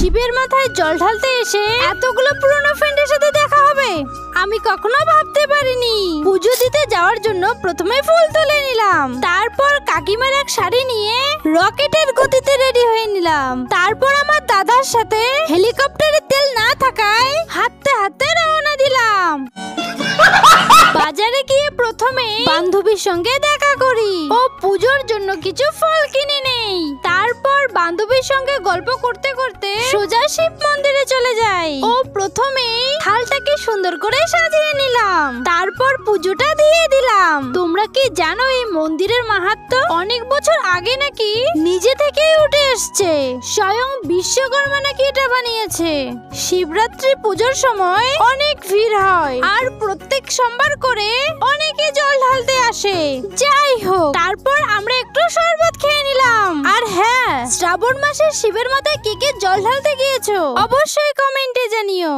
শিবের মাথায় জল ঢালতে এসে এতগুলো পুরনো ফ্রেন্ডের সাথে দেখা হবে আমি কখনো ভাবতে পারিনি। পুজো দিতে যাওয়ার জন্য প্রথমে ফুল তুলে নিলাম, তারপর কাকিমার এক শাড়ি নিয়ে রকেটের গতিতে রেডি হয়ে নিলাম। তারপর আমার দাদার সাথে হেলিকপ্টারে তেল না থাকায় হাঁটতে হাঁটতে রওনা দিলাম। বাজারে গিয়ে প্রথমে বান্ধবীর সঙ্গে দেখা করি ও পুজোর জন্য কিছু ফল কিনে নেই। তারপর বান্ধবীর সঙ্গে গল্প করতে করতে সোজা শিব মন্দিরে চলে যাই ও প্রথমেই থালটাকে সুন্দর করে সাজিয়ে নিলাম, তারপর পুজোটা দিয়ে দিলাম। তোমরা কি জানো এই মন্দিরের মাহাত্ম্য অনেক বছর আগে নাকি নিজে থেকেই উঠে এসছে, স্বয়ং বিশ্বকর্মা নাকি এটা বানিয়েছে। শিবরাত্রি পুজোর সময় অনেক ভিড় হয় আর প্রত্যেক সোমবার করে অনেকে জল ঢালতে আসে। যাই হোক, তারপর আমরা একটু শরবত খেয়ে নিলাম। আর হ্যাঁ, শ্রাবণ মাসে শিবের মাথায় কে কে জল ঢালতে গিয়েছো অবশ্যই কমেন্টে জানিও।